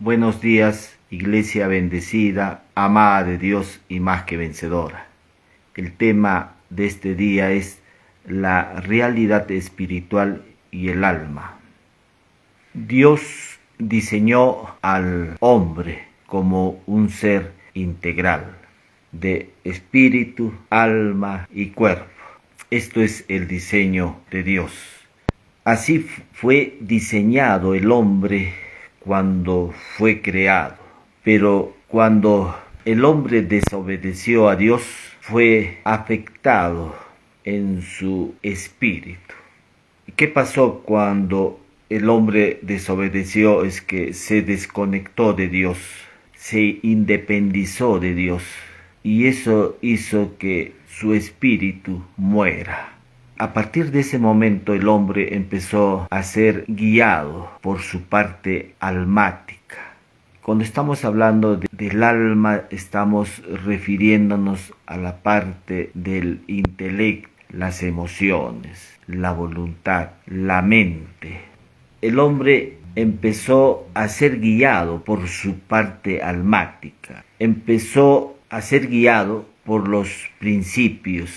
Buenos días, iglesia bendecida, amada de Dios y más que vencedora. El tema de este día es la realidad espiritual y el alma. Dios diseñó al hombre como un ser integral de espíritu, alma y cuerpo. Esto es el diseño de Dios. Así fue diseñado el hombre cuando fue creado. Pero cuando el hombre desobedeció a Dios, fue afectado en su espíritu. ¿Qué pasó cuando el hombre desobedeció? Es que se desconectó de Dios, se independizó de Dios, y eso hizo que su espíritu muera. A partir de ese momento el hombre empezó a ser guiado por su parte almática. Cuando estamos hablando del alma, estamos refiriéndonos a la parte del intelecto, las emociones, la voluntad, la mente. El hombre empezó a ser guiado por su parte almática. Empezó a ser guiado por los principios,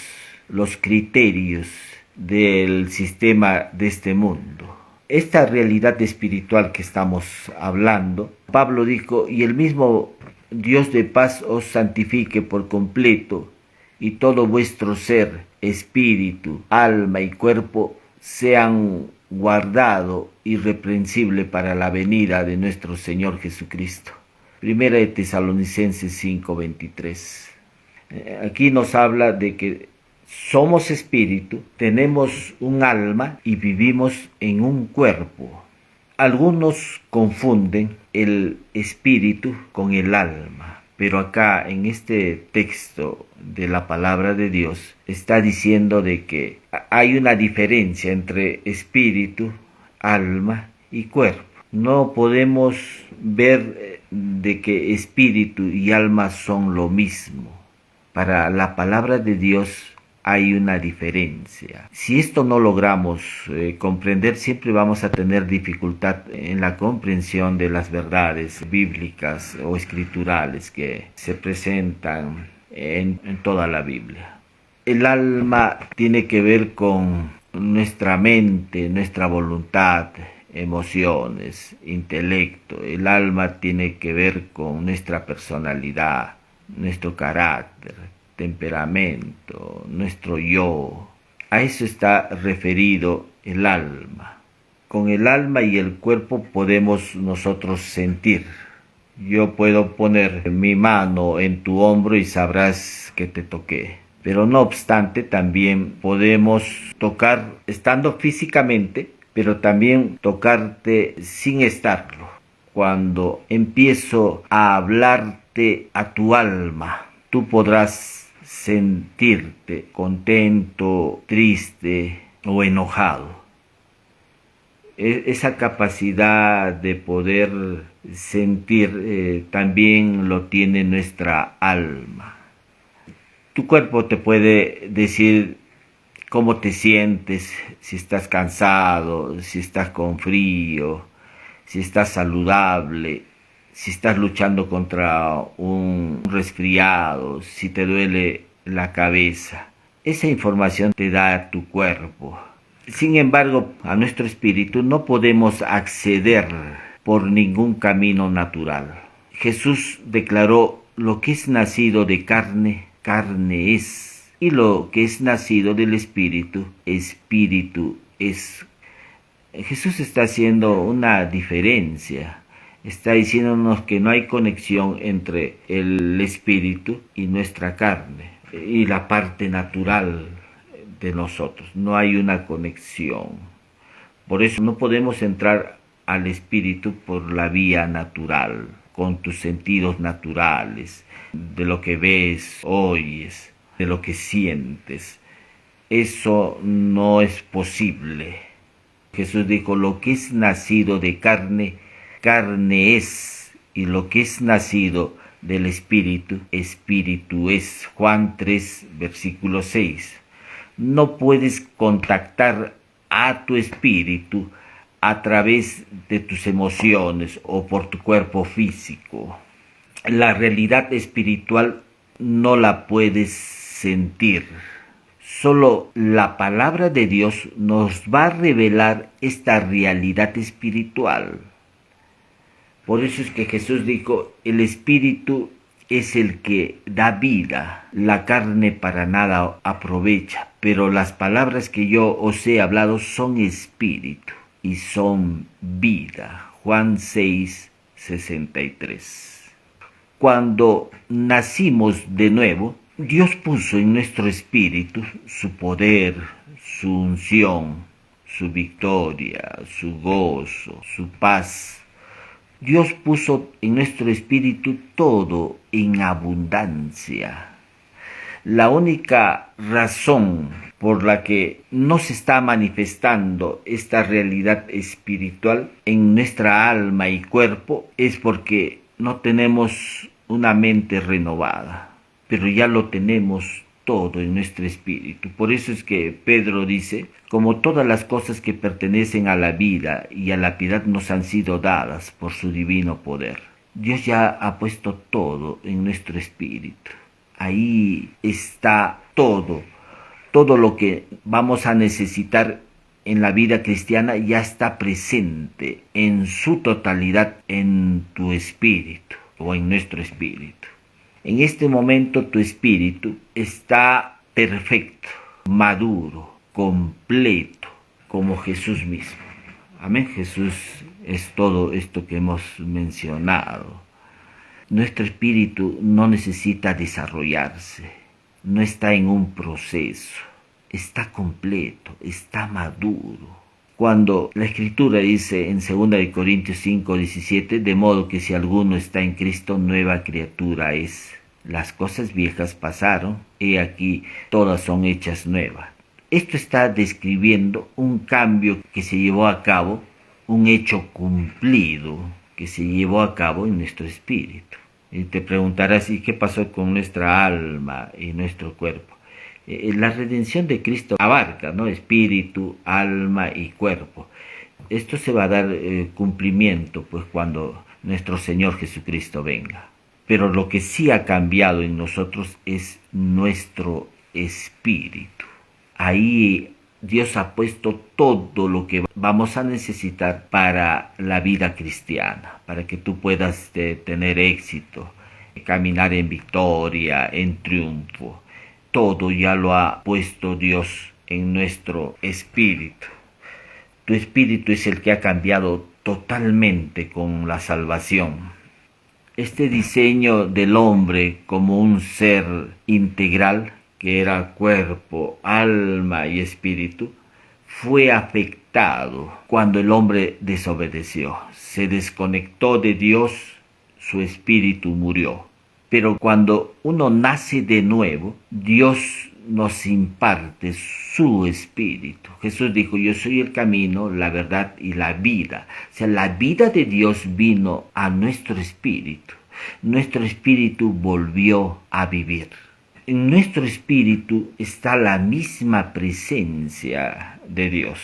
los criterios del sistema de este mundo. Esta realidad espiritual que estamos hablando, Pablo dijo, y el mismo Dios de paz os santifique por completo, y todo vuestro ser, espíritu, alma y cuerpo sean guardado irreprensible para la venida de nuestro Señor Jesucristo. Primera de Tesalonicenses 5:23. Aquí nos habla de que somos espíritu, tenemos un alma y vivimos en un cuerpo. Algunos confunden el espíritu con el alma, pero acá en este texto de la palabra de Dios está diciendo de que hay una diferencia entre espíritu, alma y cuerpo. No podemos ver de que espíritu y alma son lo mismo. Para la palabra de Dios hay una diferencia. Si esto no logramos comprender, siempre vamos a tener dificultad en la comprensión de las verdades bíblicas o escriturales que se presentan en toda la Biblia. El alma tiene que ver con nuestra mente, nuestra voluntad, emociones, intelecto. El alma tiene que ver con nuestra personalidad, nuestro carácter, temperamento, nuestro yo. A eso está referido el alma. Con el alma y el cuerpo podemos nosotros sentir. Yo puedo poner mi mano en tu hombro y sabrás que te toqué. Pero no obstante, también podemos tocar estando físicamente, pero también tocarte sin estarlo. Cuando empiezo a hablarte a tu alma, tú podrás sentirte contento, triste o enojado. Esa capacidad de poder sentir también lo tiene nuestra alma. Tu cuerpo te puede decir cómo te sientes, si estás cansado, si estás con frío, si estás saludable, si estás luchando contra un resfriado, si te duele la cabeza. Esa información te da tu cuerpo. Sin embargo, a nuestro espíritu no podemos acceder por ningún camino natural. Jesús declaró: lo que es nacido de carne, carne es, y lo que es nacido del espíritu, espíritu es. Jesús está haciendo una diferencia. Está diciéndonos que no hay conexión entre el espíritu y nuestra carne y la parte natural de nosotros. No hay una conexión. Por eso no podemos entrar al espíritu por la vía natural, con tus sentidos naturales, de lo que ves, oyes, de lo que sientes. Eso no es posible. Jesús dijo: lo que es nacido de carne, carne es, y lo que es nacido del espíritu, espíritu es. Juan 3, versículo 6. No puedes contactar a tu espíritu a través de tus emociones o por tu cuerpo físico. La realidad espiritual no la puedes sentir. Solo la palabra de Dios nos va a revelar esta realidad espiritual. Por eso es que Jesús dijo, el espíritu es el que da vida, la carne para nada aprovecha, pero las palabras que yo os he hablado son espíritu y son vida. Juan 6:63. Cuando nacimos de nuevo, Dios puso en nuestro espíritu su poder, su unción, su victoria, su gozo, su paz. Dios puso en nuestro espíritu todo en abundancia. La única razón por la que no se está manifestando esta realidad espiritual en nuestra alma y cuerpo es porque no tenemos una mente renovada, pero ya lo tenemos todo en nuestro espíritu. Por eso es que Pedro dice, como todas las cosas que pertenecen a la vida y a la piedad nos han sido dadas por su divino poder. Dios ya ha puesto todo en nuestro espíritu. Ahí está todo lo que vamos a necesitar en la vida cristiana ya está presente en su totalidad en tu espíritu o en nuestro espíritu. En este momento tu espíritu está perfecto, maduro, completo, como Jesús mismo. Amén. Jesús es todo esto que hemos mencionado. Nuestro espíritu no necesita desarrollarse, no está en un proceso, está completo, está maduro. Cuando la Escritura dice en 2 Corintios 5:17, de modo que si alguno está en Cristo, nueva criatura es. Las cosas viejas pasaron, he aquí, todas son hechas nuevas. Esto está describiendo un cambio que se llevó a cabo, un hecho cumplido que se llevó a cabo en nuestro espíritu. Y te preguntarás, ¿y qué pasó con nuestra alma y nuestro cuerpo? La redención de Cristo abarca, ¿no?, espíritu, alma y cuerpo. Esto se va a dar cumplimiento pues cuando nuestro Señor Jesucristo venga. Pero lo que sí ha cambiado en nosotros es nuestro espíritu. Ahí Dios ha puesto todo lo que vamos a necesitar para la vida cristiana, para que tú puedas tener éxito, caminar en victoria, en triunfo. Todo ya lo ha puesto Dios en nuestro espíritu. Tu espíritu es el que ha cambiado totalmente con la salvación. Este diseño del hombre como un ser integral, que era cuerpo, alma y espíritu, fue afectado cuando el hombre desobedeció. Se desconectó de Dios, su espíritu murió. Pero cuando uno nace de nuevo, Dios nos imparte su espíritu. Jesús dijo, yo soy el camino, la verdad y la vida. O sea, la vida de Dios vino a nuestro espíritu. Nuestro espíritu volvió a vivir. En nuestro espíritu está la misma presencia de Dios.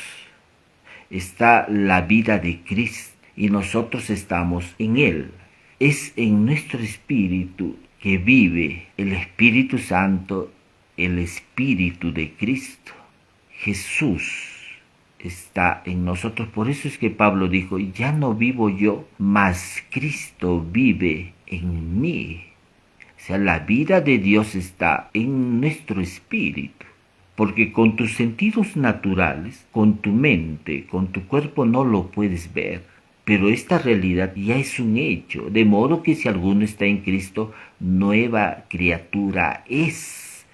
Está la vida de Cristo y nosotros estamos en Él. Es en nuestro espíritu que vive el Espíritu Santo, el Espíritu de Cristo. Jesús está en nosotros. Por eso es que Pablo dijo, ya no vivo yo, mas Cristo vive en mí. O sea, la vida de Dios está en nuestro espíritu. Porque con tus sentidos naturales, con tu mente, con tu cuerpo no lo puedes ver. Pero esta realidad ya es un hecho, de modo que si alguno está en Cristo, nueva criatura es.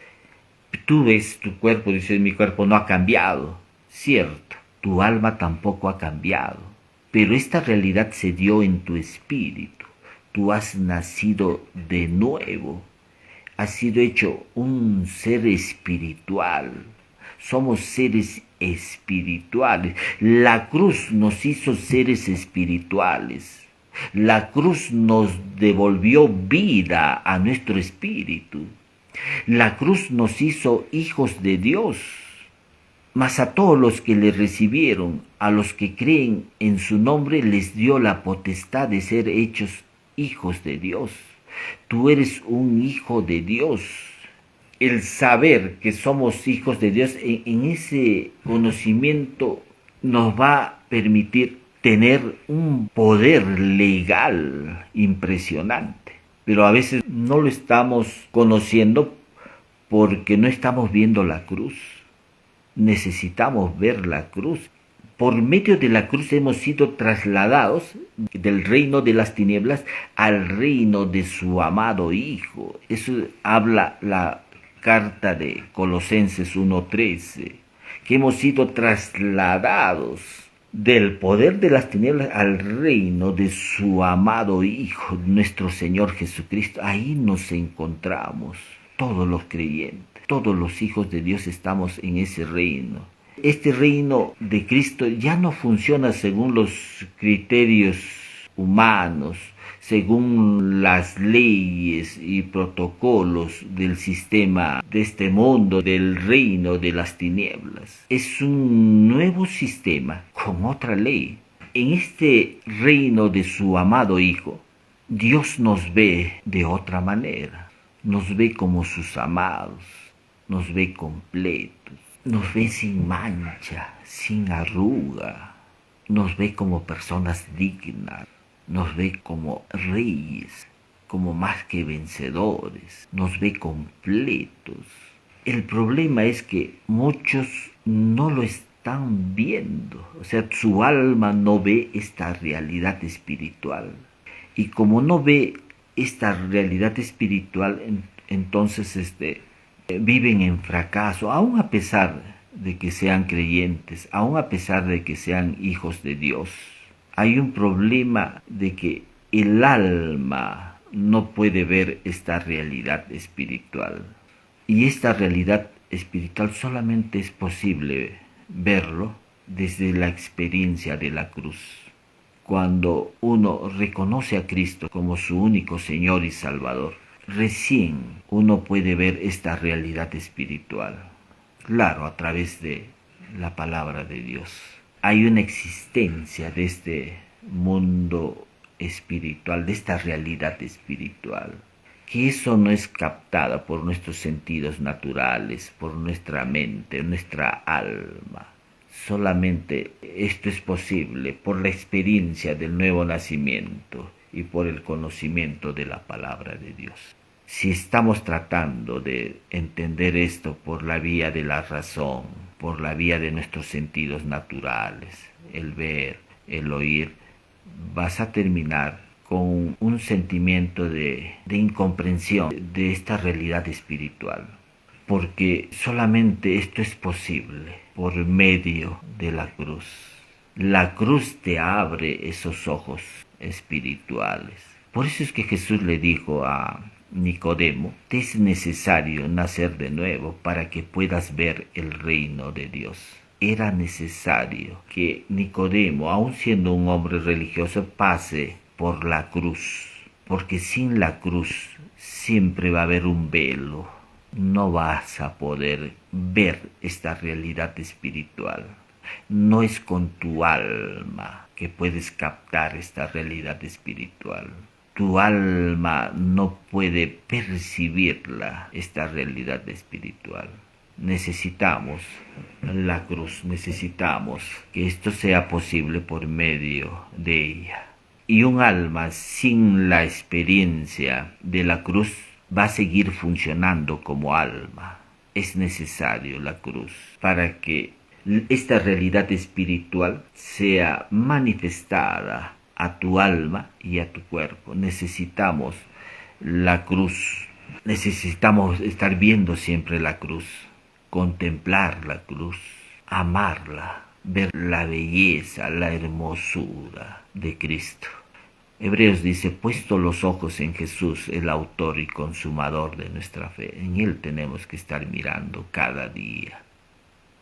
Tú ves tu cuerpo, dices, mi cuerpo no ha cambiado. Cierto, tu alma tampoco ha cambiado. Pero esta realidad se dio en tu espíritu. Tú has nacido de nuevo. Has sido hecho un ser espiritual. Somos seres espirituales. La cruz nos hizo seres espirituales. La cruz nos devolvió vida a nuestro espíritu. La cruz nos hizo hijos de Dios. Mas a todos los que le recibieron, a los que creen en su nombre, les dio la potestad de ser hechos hijos de Dios. Tú eres un hijo de Dios. El saber que somos hijos de Dios, en ese conocimiento nos va a permitir tener un poder legal impresionante. Pero a veces no lo estamos conociendo porque no estamos viendo la cruz. Necesitamos ver la cruz. Por medio de la cruz hemos sido trasladados del reino de las tinieblas al reino de su amado Hijo. Eso habla la carta de Colosenses 1:13, que hemos sido trasladados del poder de las tinieblas al reino de su amado Hijo, nuestro Señor Jesucristo. Ahí nos encontramos todos los creyentes. Todos los hijos de Dios estamos en ese reino. Este reino de Cristo ya no funciona según los criterios humanos, según las leyes y protocolos del sistema de este mundo, del reino de las tinieblas. Es un nuevo sistema con otra ley. En este reino de su amado Hijo, Dios nos ve de otra manera. Nos ve como sus amados. Nos ve completos, nos ve sin mancha, sin arruga, nos ve como personas dignas, nos ve como reyes, como más que vencedores, nos ve completos. El problema es que muchos no lo están viendo, o sea, su alma no ve esta realidad espiritual. Y como no ve esta realidad espiritual, entonces viven en fracaso, aun a pesar de que sean creyentes, aun a pesar de que sean hijos de Dios. Hay un problema de que el alma no puede ver esta realidad espiritual. Y esta realidad espiritual solamente es posible verlo desde la experiencia de la cruz. Cuando uno reconoce a Cristo como su único Señor y Salvador, recién uno puede ver esta realidad espiritual. Claro, a través de la palabra de Dios. Hay una existencia de este mundo espiritual, de esta realidad espiritual, que eso no es captada por nuestros sentidos naturales, por nuestra mente, nuestra alma. Solamente esto es posible por la experiencia del nuevo nacimiento y por el conocimiento de la palabra de Dios. Si estamos tratando de entender esto por la vía de la razón, por la vía de nuestros sentidos naturales, el ver, el oír, vas a terminar con un sentimiento de incomprensión de esta realidad espiritual. Porque solamente esto es posible por medio de la cruz. La cruz te abre esos ojos espirituales. Por eso es que Jesús le dijo a Nicodemo, te es necesario nacer de nuevo para que puedas ver el reino de Dios. Era necesario que Nicodemo, aun siendo un hombre religioso, pase por la cruz, porque sin la cruz siempre va a haber un velo. No vas a poder ver esta realidad espiritual. No es con tu alma que puedes captar esta realidad espiritual. Tu alma no puede percibirla, esta realidad espiritual. Necesitamos la cruz, necesitamos que esto sea posible por medio de ella. Y un alma sin la experiencia de la cruz va a seguir funcionando como alma. Es necesario la cruz para que esta realidad espiritual sea manifestada a tu alma y a tu cuerpo. Necesitamos la cruz, necesitamos estar viendo siempre la cruz, contemplar la cruz, amarla, ver la belleza, la hermosura de Cristo. Hebreos dice, puesto los ojos en Jesús, el autor y consumador de nuestra fe. En Él tenemos que estar mirando cada día.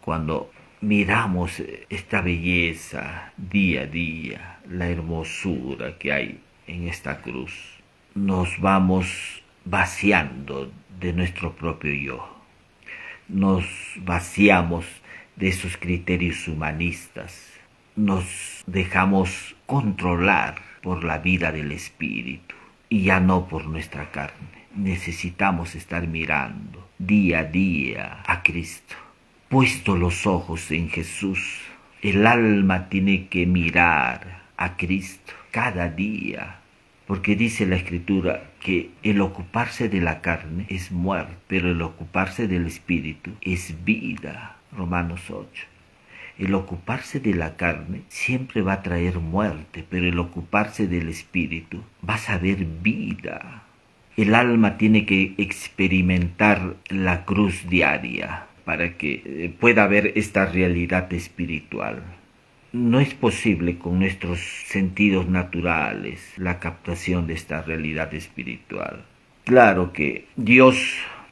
Cuando miramos esta belleza día a día, la hermosura que hay en esta cruz, nos vamos vaciando de nuestro propio yo. Nos vaciamos de esos criterios humanistas. Nos dejamos controlar por la vida del Espíritu y ya no por nuestra carne. Necesitamos estar mirando día a día a Cristo. Puesto los ojos en Jesús, el alma tiene que mirar a Cristo cada día, porque dice la Escritura que el ocuparse de la carne es muerte, pero el ocuparse del Espíritu es vida. Romanos 8. El ocuparse de la carne siempre va a traer muerte, pero el ocuparse del Espíritu vas a ver vida. El alma tiene que experimentar la cruz diaria para que pueda ver esta realidad espiritual. No es posible con nuestros sentidos naturales la captación de esta realidad espiritual. Claro que Dios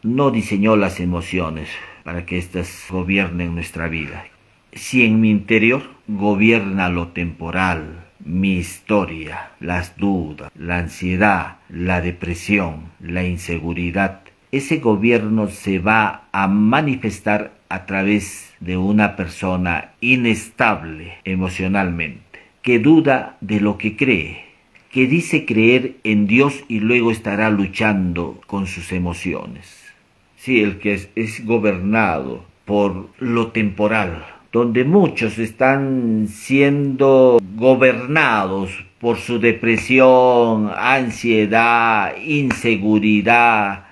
no diseñó las emociones para que éstas gobiernen nuestra vida. Si en mi interior gobierna lo temporal, mi historia, las dudas, la ansiedad, la depresión, la inseguridad, ese gobierno se va a manifestar a través de una persona inestable emocionalmente, que duda de lo que cree, que dice creer en Dios y luego estará luchando con sus emociones. Sí, el que es gobernado por lo temporal, donde muchos están siendo gobernados por su depresión, ansiedad, inseguridad.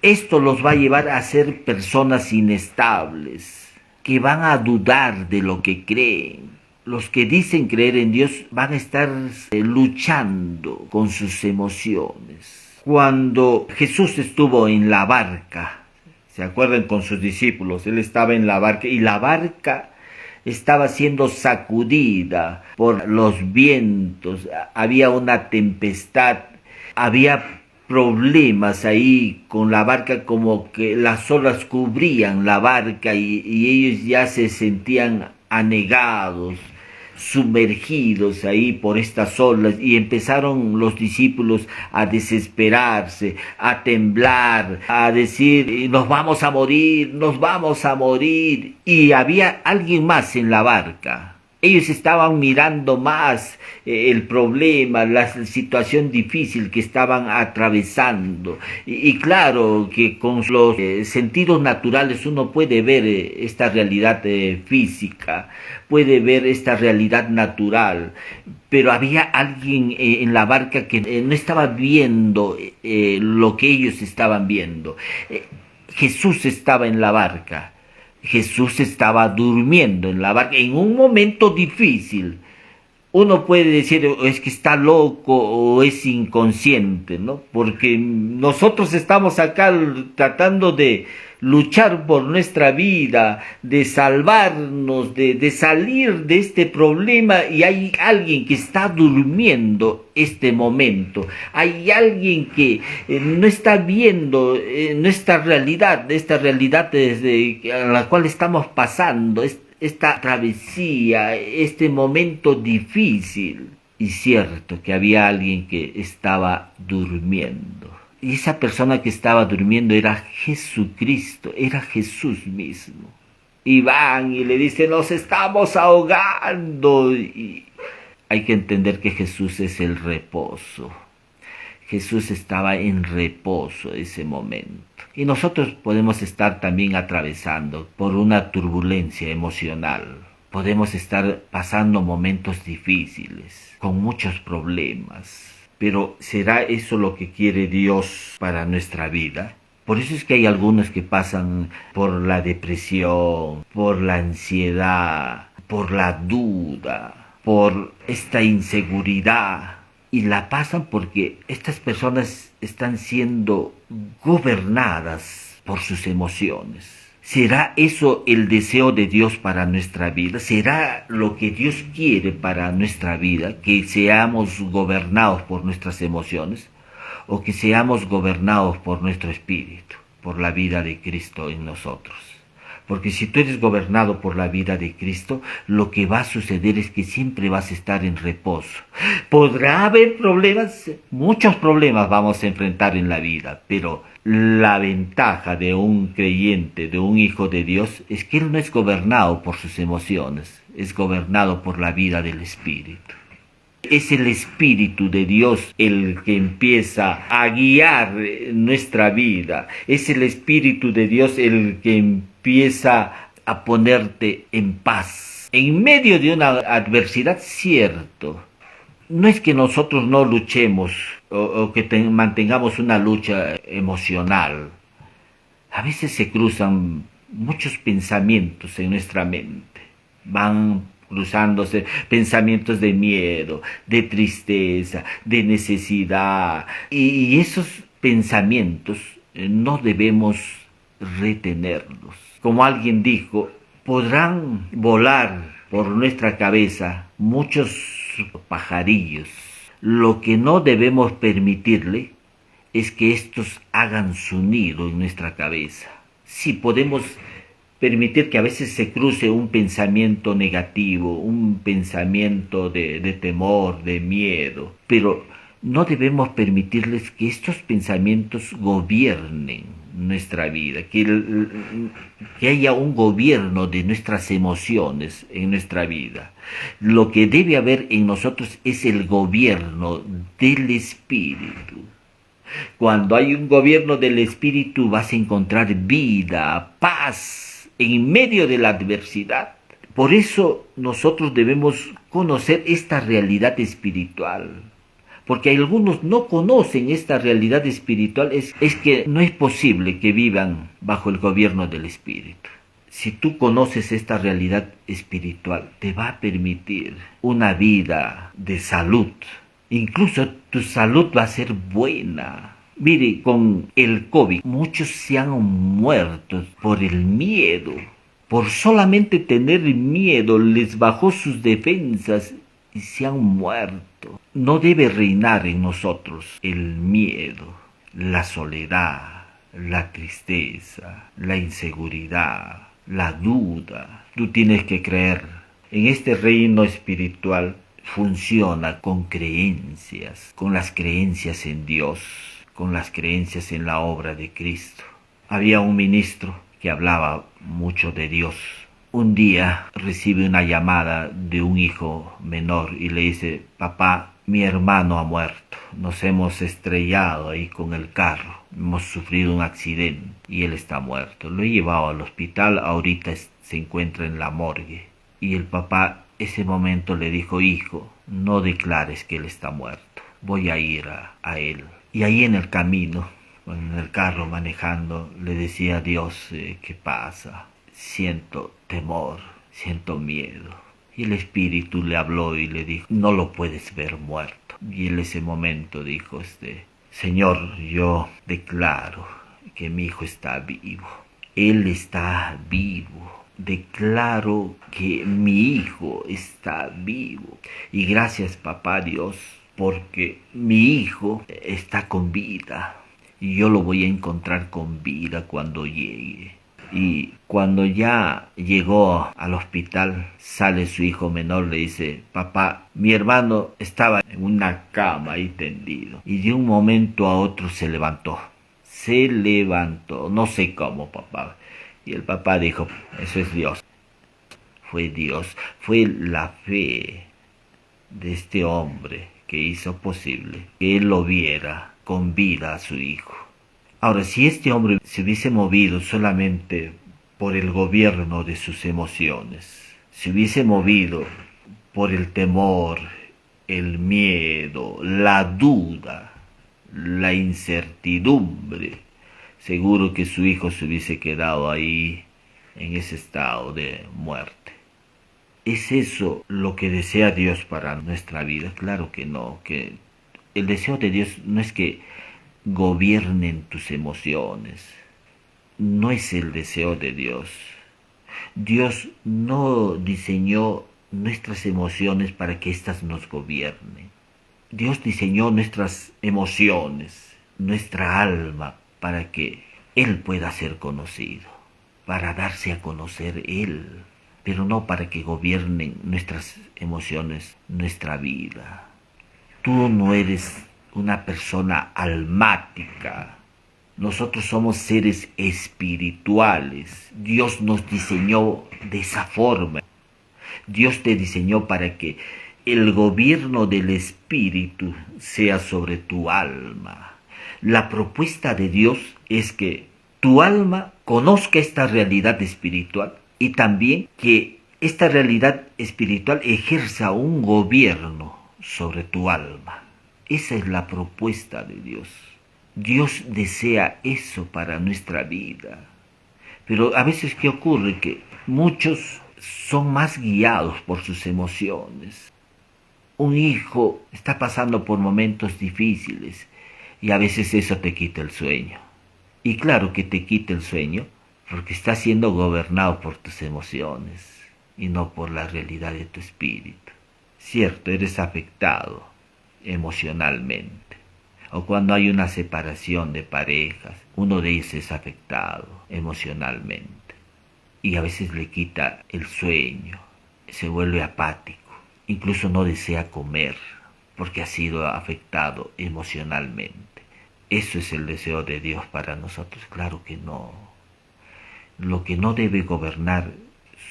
Esto los va a llevar a ser personas inestables, que van a dudar de lo que creen. Los que dicen creer en Dios van a estar luchando con sus emociones. Cuando Jesús estuvo en la barca, ¿se acuerdan con sus discípulos? Él estaba en la barca y la barca estaba siendo sacudida por los vientos, había una tempestad, había problemas ahí con la barca, como que las olas cubrían la barca y ellos ya se sentían anegados, sumergidos ahí por estas olas, y empezaron los discípulos a desesperarse, a temblar, a decir: nos vamos a morir, nos vamos a morir. Y había alguien más en la barca. Ellos estaban mirando más el problema, la situación difícil que estaban atravesando. Y claro que con los sentidos naturales uno puede ver esta realidad física, puede ver esta realidad natural. Pero había alguien en la barca que no estaba viendo lo que ellos estaban viendo. Jesús estaba en la barca. Jesús estaba durmiendo en la barca en un momento difícil. Uno puede decir: es que está loco o es inconsciente, ¿no? Porque nosotros estamos acá tratando de luchar por nuestra vida, de salvarnos, de salir de este problema, y hay alguien que está durmiendo este momento. Hay alguien que no está viendo esta realidad desde a la cual estamos pasando, esta travesía, este momento difícil. Y cierto que había alguien que estaba durmiendo. Y esa persona que estaba durmiendo era Jesucristo, era Jesús mismo. Y van y le dicen: nos estamos ahogando. Y hay que entender que Jesús es el reposo. Jesús estaba en reposo ese momento. Y nosotros podemos estar también atravesando por una turbulencia emocional. Podemos estar pasando momentos difíciles, con muchos problemas. Pero ¿será eso lo que quiere Dios para nuestra vida? Por eso es que hay algunos que pasan por la depresión, por la ansiedad, por la duda, por esta inseguridad. Y la pasan porque estas personas están siendo gobernadas por sus emociones. ¿Será eso el deseo de Dios para nuestra vida? ¿Será lo que Dios quiere para nuestra vida? ¿Que seamos gobernados por nuestras emociones? ¿O que seamos gobernados por nuestro espíritu, por la vida de Cristo en nosotros? Porque si tú eres gobernado por la vida de Cristo, lo que va a suceder es que siempre vas a estar en reposo. Podrá haber problemas, muchos problemas vamos a enfrentar en la vida, pero la ventaja de un creyente, de un hijo de Dios, es que él no es gobernado por sus emociones, es gobernado por la vida del Espíritu. Es el Espíritu de Dios el que empieza a guiar nuestra vida. Es el Espíritu de Dios el que empieza a ponerte en paz. En medio de una adversidad, cierto. No es que nosotros no luchemos o que mantengamos una lucha emocional. A veces se cruzan muchos pensamientos en nuestra mente. Van cruzándose pensamientos de miedo, de tristeza, de necesidad. Y esos pensamientos no debemos retenerlos. Como alguien dijo, podrán volar por nuestra cabeza muchos pajarillos. Lo que no debemos permitirle es que estos hagan su nido en nuestra cabeza. Sí, podemos permitir que a veces se cruce un pensamiento negativo, un pensamiento de temor, de miedo, pero no debemos permitirles que estos pensamientos gobiernen nuestra vida, que haya un gobierno de nuestras emociones en nuestra vida. Lo que debe haber en nosotros es el gobierno del Espíritu. Cuando hay un gobierno del Espíritu vas a encontrar vida, paz en medio de la adversidad. Por eso nosotros debemos conocer esta realidad espiritual. Porque algunos no conocen esta realidad espiritual, es que no es posible que vivan bajo el gobierno del Espíritu. Si tú conoces esta realidad espiritual, te va a permitir una vida de salud. Incluso tu salud va a ser buena. Mire, con el COVID, muchos se han muerto por el miedo. Por solamente tener miedo, les bajó sus defensas y se han muerto. No debe reinar en nosotros el miedo, la soledad, la tristeza, la inseguridad, la duda. Tú tienes que creer. En este reino espiritual funciona con creencias, con las creencias en Dios, con las creencias en la obra de Cristo. Había un ministro que hablaba mucho de Dios. Un día recibe una llamada de un hijo menor y le dice: papá, mi hermano ha muerto, nos hemos estrellado ahí con el carro, hemos sufrido un accidente y él está muerto. Lo he llevado al hospital, ahorita se encuentra en la morgue. Y el papá ese momento le dijo: hijo, no declares que él está muerto, voy a ir a él. Y ahí en el camino, en el carro manejando, le decía a Dios: ¿qué pasa? Siento temor, siento miedo. Y el Espíritu le habló y le dijo: no lo puedes ver muerto. Y en ese momento dijo: Señor, yo declaro que mi hijo está vivo. Él está vivo. Declaro que mi hijo está vivo. Y gracias, papá Dios, porque mi hijo está con vida. Y yo lo voy a encontrar con vida cuando llegue. Y cuando ya llegó al hospital, sale su hijo menor, le dice: papá, mi hermano estaba en una cama ahí tendido. Y de un momento a otro se levantó. Se levantó, no sé cómo, papá. Y el papá dijo: eso es Dios. Fue Dios, fue la fe de este hombre que hizo posible que él lo viera con vida a su hijo. Ahora, si este hombre se hubiese movido solamente por el gobierno de sus emociones, se hubiese movido por el temor, el miedo, la duda, la incertidumbre, seguro que su hijo se hubiese quedado ahí en ese estado de muerte. ¿Es eso lo que desea Dios para nuestra vida? Claro que no, que el deseo de Dios no es que gobiernen tus emociones. No es el deseo de Dios. Dios no diseñó nuestras emociones para que éstas nos gobiernen. Dios diseñó nuestras emociones, nuestra alma, para que Él pueda ser conocido, para darse a conocer Él, pero no para que gobiernen nuestras emociones, nuestra vida. Tú no eres una persona almática. Nosotros somos seres espirituales. Dios nos diseñó de esa forma. Dios te diseñó para que el gobierno del espíritu sea sobre tu alma. La propuesta de Dios es que tu alma conozca esta realidad espiritual y también que esta realidad espiritual ejerza un gobierno sobre tu alma. Esa es la propuesta de Dios. Dios desea eso para nuestra vida. Pero a veces, ¿qué ocurre? Que muchos son más guiados por sus emociones. Un hijo está pasando por momentos difíciles y a veces eso te quita el sueño. Y claro que te quita el sueño porque estás siendo gobernado por tus emociones y no por la realidad de tu espíritu. Cierto, eres afectado emocionalmente. O cuando hay una separación de parejas, uno de ellos es afectado emocionalmente. Y a veces le quita el sueño, se vuelve apático, incluso no desea comer porque ha sido afectado emocionalmente. ¿Eso es el deseo de Dios para nosotros? Claro que no. Lo que no debe gobernar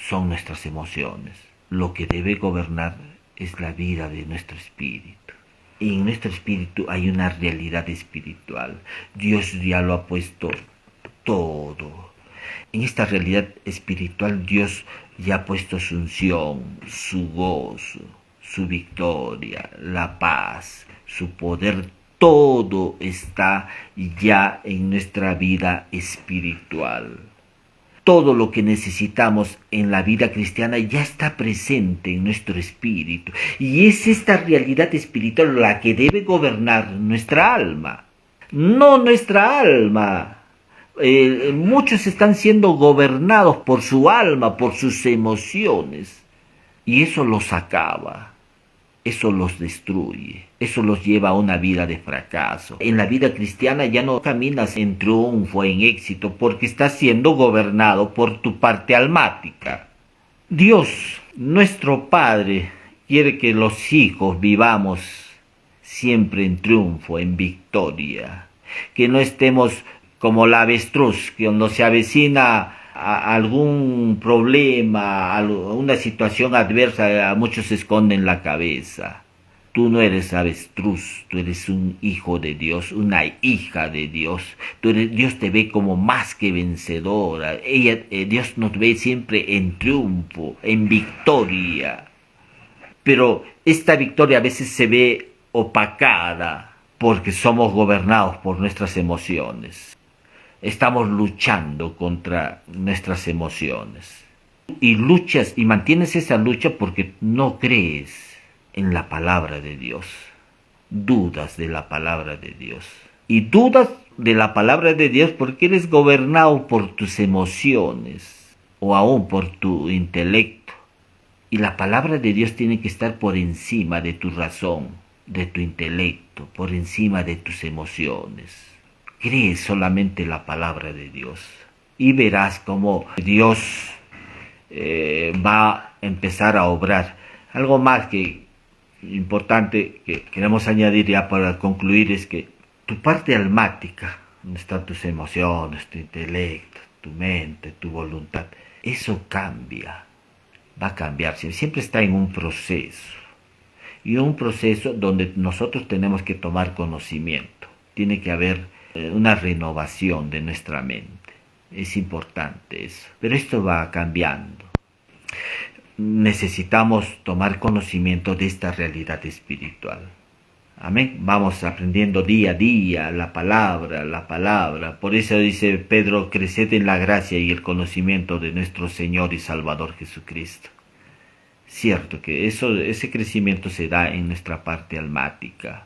son nuestras emociones. Lo que debe gobernar es la vida de nuestro espíritu. Y en nuestro espíritu hay una realidad espiritual. Dios ya lo ha puesto todo. En esta realidad espiritual Dios ya ha puesto su unción, su gozo, su victoria, la paz, su poder. Todo está ya en nuestra vida espiritual. Todo lo que necesitamos en la vida cristiana ya está presente en nuestro espíritu. Y es esta realidad espiritual la que debe gobernar nuestra alma. No nuestra alma. Muchos están siendo gobernados por su alma, por sus emociones. Y eso los acaba. Eso los destruye, eso los lleva a una vida de fracaso. En la vida cristiana ya no caminas en triunfo, en éxito, porque estás siendo gobernado por tu parte almática. Dios, nuestro Padre, quiere que los hijos vivamos siempre en triunfo, en victoria. Que no estemos como la avestruz, que cuando se avecina a algún problema, a una situación adversa, a muchos se esconden la cabeza. Tú no eres avestruz, tú eres un hijo de Dios, una hija de Dios. Dios te ve como más que vencedora. Dios nos ve siempre en triunfo, en victoria. Pero esta victoria a veces se ve opacada porque somos gobernados por nuestras emociones. Estamos luchando contra nuestras emociones. Y luchas y mantienes esa lucha porque no crees en la palabra de Dios. Dudas de la palabra de Dios. Y dudas de la palabra de Dios porque eres gobernado por tus emociones o aún por tu intelecto. Y la palabra de Dios tiene que estar por encima de tu razón, de tu intelecto, por encima de tus emociones. Cree solamente la palabra de Dios y verás cómo Dios va a empezar a obrar. Algo más que importante que queremos añadir ya para concluir es que tu parte almática, donde están tus emociones, tu intelecto, tu mente, tu voluntad, eso cambia, va a cambiar, siempre está en un proceso. Y un proceso donde nosotros tenemos que tomar conocimiento. Tiene que haber una renovación de nuestra mente. Es importante eso. Pero esto va cambiando. Necesitamos tomar conocimiento de esta realidad espiritual. Amén. Vamos aprendiendo día a día la palabra. Por eso dice Pedro, creced en la gracia y el conocimiento de nuestro Señor y Salvador Jesucristo. Cierto que ese crecimiento se da en nuestra parte almática.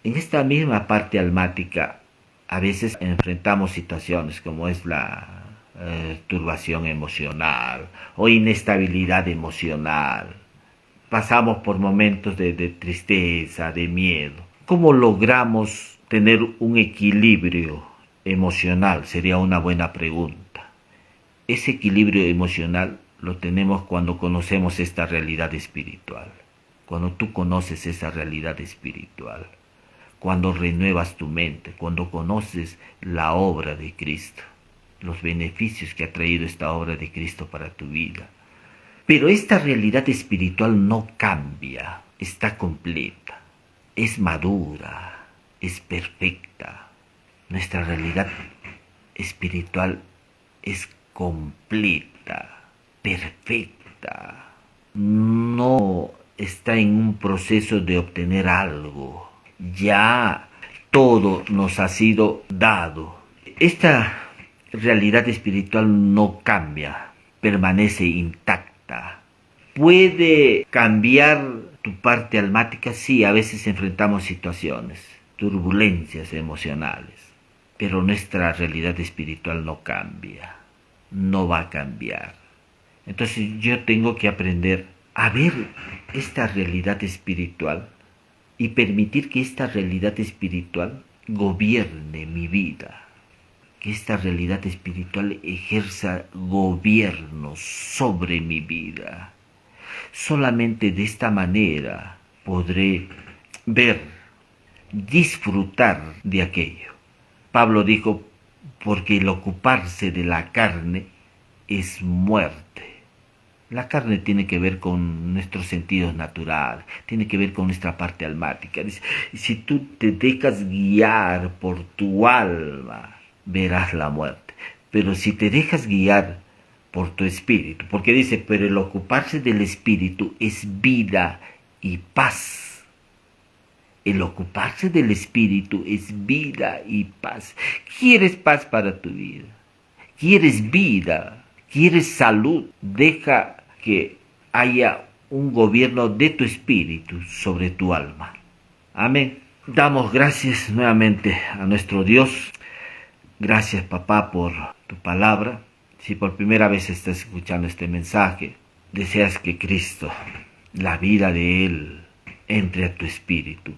En esta misma parte almática a veces enfrentamos situaciones como es la turbación emocional o inestabilidad emocional. Pasamos por momentos de tristeza, de miedo. ¿Cómo logramos tener un equilibrio emocional? Sería una buena pregunta. ese equilibrio emocional lo tenemos cuando conocemos esta realidad espiritual. Cuando tú conoces esa realidad espiritual, cuando renuevas tu mente, cuando conoces la obra de Cristo, los beneficios que ha traído esta obra de Cristo para tu vida. Pero esta realidad espiritual no cambia, está completa, es madura, es perfecta. Nuestra realidad espiritual es completa, perfecta. No está en un proceso de obtener algo. Ya todo nos ha sido dado. Esta realidad espiritual no cambia, permanece intacta. ¿Puede cambiar tu parte almática? Sí, a veces enfrentamos situaciones, turbulencias emocionales, pero nuestra realidad espiritual no cambia, no va a cambiar. Entonces yo tengo que aprender a ver esta realidad espiritual y permitir que esta realidad espiritual gobierne mi vida, que esta realidad espiritual ejerza gobierno sobre mi vida. Solamente de esta manera podré ver, disfrutar de aquello. Pablo dijo, porque el ocuparse de la carne es muerte. La carne tiene que ver con nuestros sentidos naturales, tiene que ver con nuestra parte almática. Dice, si tú te dejas guiar por tu alma, verás la muerte. Pero si te dejas guiar por tu espíritu, porque dice, pero el ocuparse del espíritu es vida y paz. El ocuparse del espíritu es vida y paz. ¿Quieres paz para tu vida? ¿Quieres vida? ¿Quieres salud? Deja que haya un gobierno de tu espíritu sobre tu alma. Amén. Damos gracias nuevamente a nuestro Dios. Gracias, papá, por tu palabra. Si por primera vez estás escuchando este mensaje, deseas que Cristo, la vida de Él, entre a tu espíritu.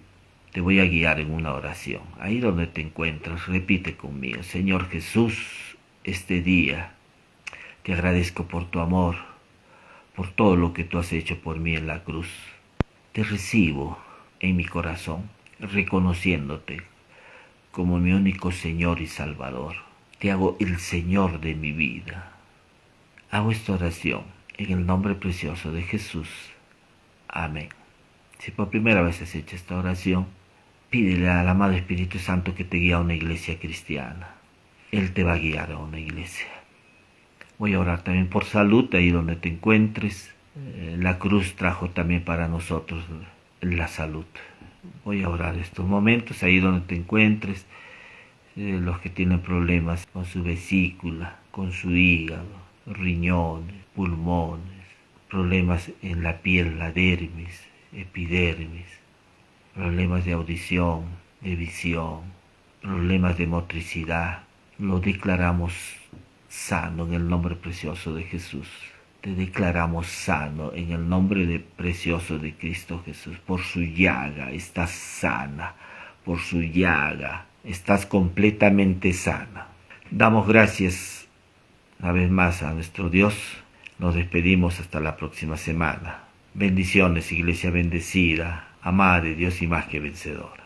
Te voy a guiar en una oración. Ahí donde te encuentras, repite conmigo. Señor Jesús, este día te agradezco por tu amor, por todo lo que tú has hecho por mí en la cruz. Te recibo en mi corazón, reconociéndote como mi único Señor y Salvador. Te hago el Señor de mi vida. Hago esta oración en el nombre precioso de Jesús. Amén. Si por primera vez has hecho esta oración, pídele al amado Espíritu Santo que te guíe a una iglesia cristiana. Él te va a guiar a una iglesia. Voy a orar también por salud, ahí donde te encuentres. La cruz trajo también para nosotros la salud. Voy a orar estos momentos, ahí donde te encuentres. Los que tienen problemas con su vesícula, con su hígado, riñones, pulmones, problemas en la piel, la dermis, epidermis, problemas de audición, de visión, problemas de motricidad, lo declaramos sano en el nombre precioso de Jesús. Te declaramos sano en el nombre precioso de Cristo Jesús. Por su llaga estás sana, por su llaga estás completamente sana. Damos gracias una vez más a nuestro Dios. Nos despedimos hasta la próxima semana. Bendiciones, iglesia bendecida, amada de Dios y más que vencedora.